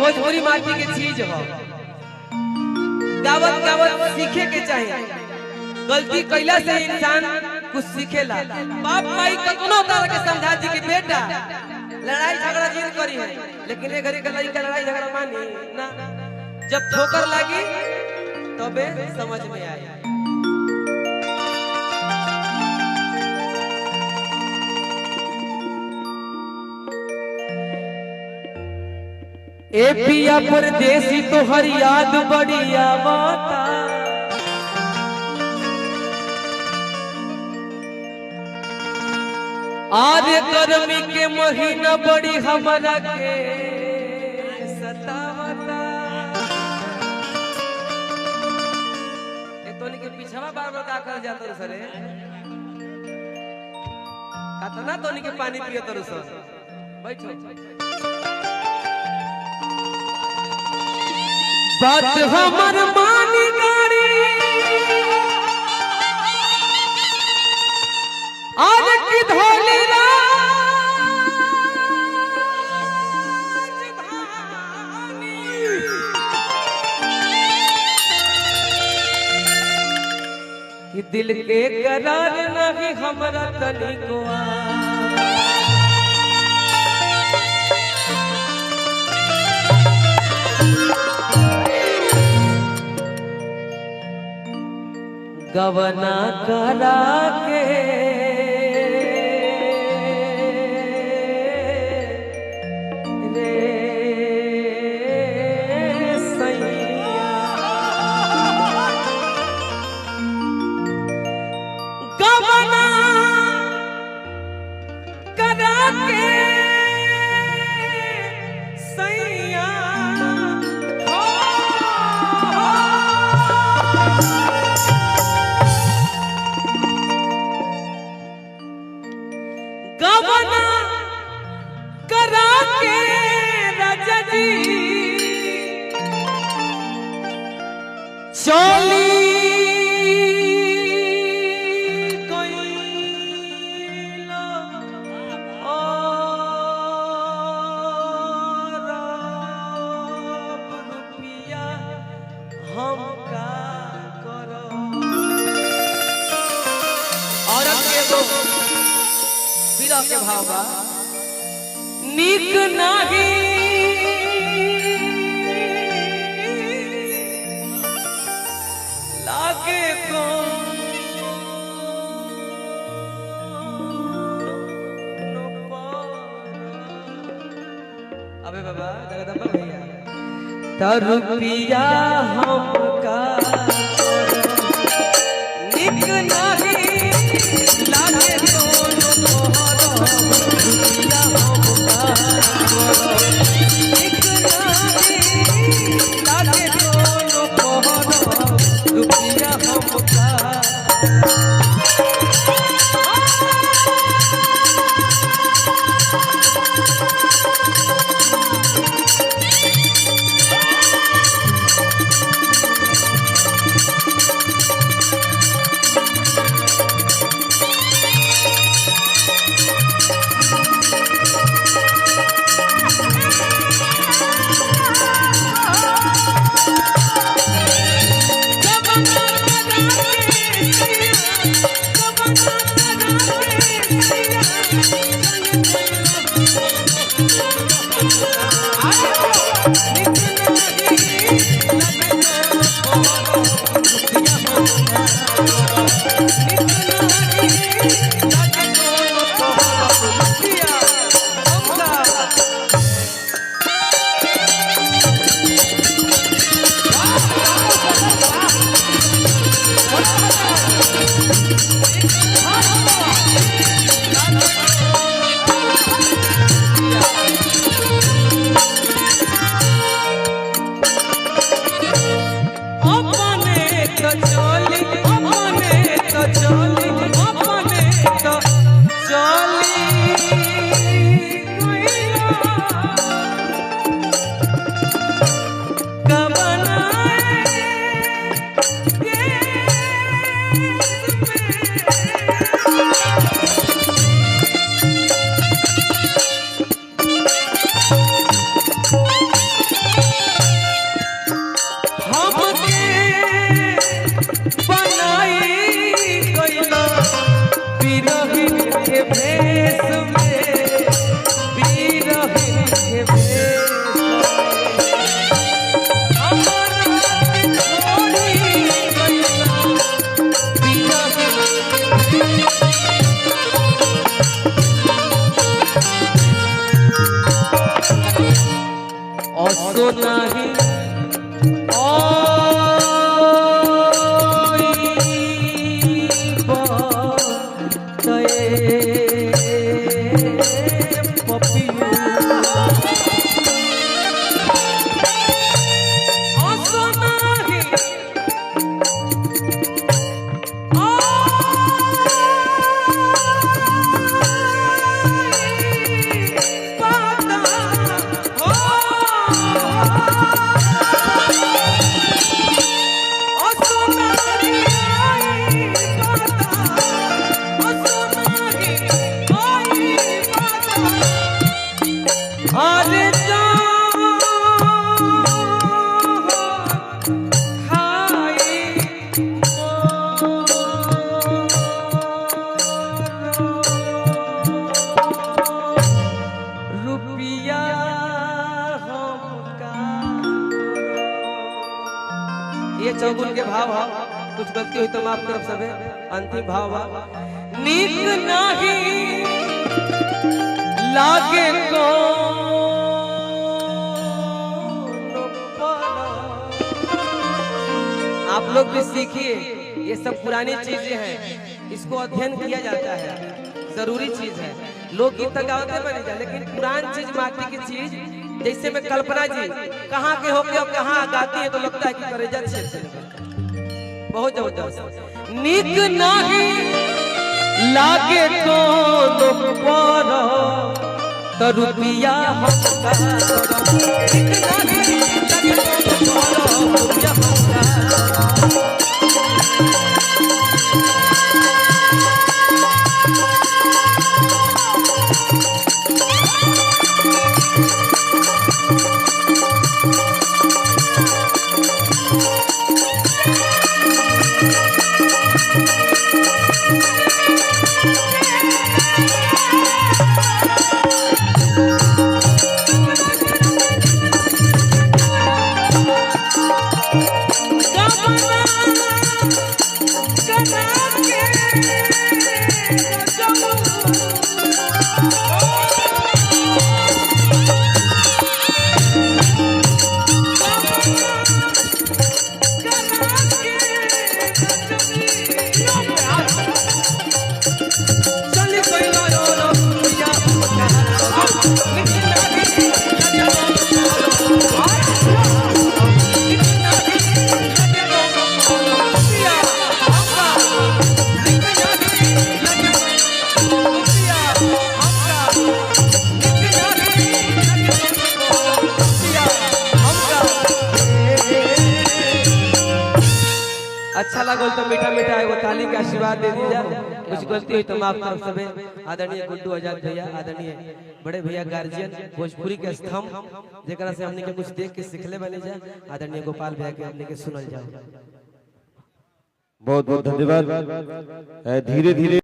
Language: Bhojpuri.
भोजपुरी माटी के चीज हो, गावत गावत सीखे के चाहिए। गलती कैला से इंसान कुछ सीखेला। बाप माई कतनो तरह के समझा दी कि बेटा लड़ाई झगड़ा जिन करी है, लेकिन ए घरी के लड़का लड़ाई झगड़ा मानी ना। जब ठोकर लगी तबे समझ में आया। ए पिया परदेसी तो हर याद बड़ी आवता, आरे गर्मी के महीना बड़ी हमरा के सतावता। ए तोनी के पीछवा बार बार का कर जात सरे, कतना तोनी के पानी पियत रह सर। बैठो बात हमर मानी गाड़ी, आज की धोली कि दिल के करार नहीं हमरा तनिको। गवना करा के रे सैया, गवना करा के सैया, गवना करा के राजा जी चली गईला और रुपया हम का करो। औरत के वो विरह के भाव बा, नीक नाही लागे को अबे बाबा जगदम्बा भैया रुपया हमका नीक नाही लागे को असो नहीं ये चौगुन के भाव है, कुछ गलती हुई तो माफ करब सबे। अंतिम भाव है नीक नहीं लागे को आप लोग भी सीखिए, ये सब पुरानी चीजें हैं, इसको अध्ययन किया जाता है, जरूरी चीज है। लोकगीत तक गाते बने जाए, लेकिन पुरानी चीज माटी की चीज, जैसे में कल्पना जी कहाँ के होके और कहाँ गाती है तो लगता है कि करेजा से बहुत जबरदस्त। नीक नहीं लागे को पर तो रुपया हमका नीक नहीं लागे को पर रुपया हमका अच्छा लगा तो मीठा मीठा एगो ताली के आशीर्वाद दे दीजिए। कुछ गलती हुई तो माफ करब सबे। आदरणीय गुड्डू आजाद भैया, आदरणीय बड़े भैया गार्जियन भोजपुरी के स्तंभ जेकरा से हमने के कुछ देख के सिखले बने जा, आदरणीय गोपाल भैया के हमने के सुनल जाओ। बहुत बहुत धन्यवाद। धीरे धीरे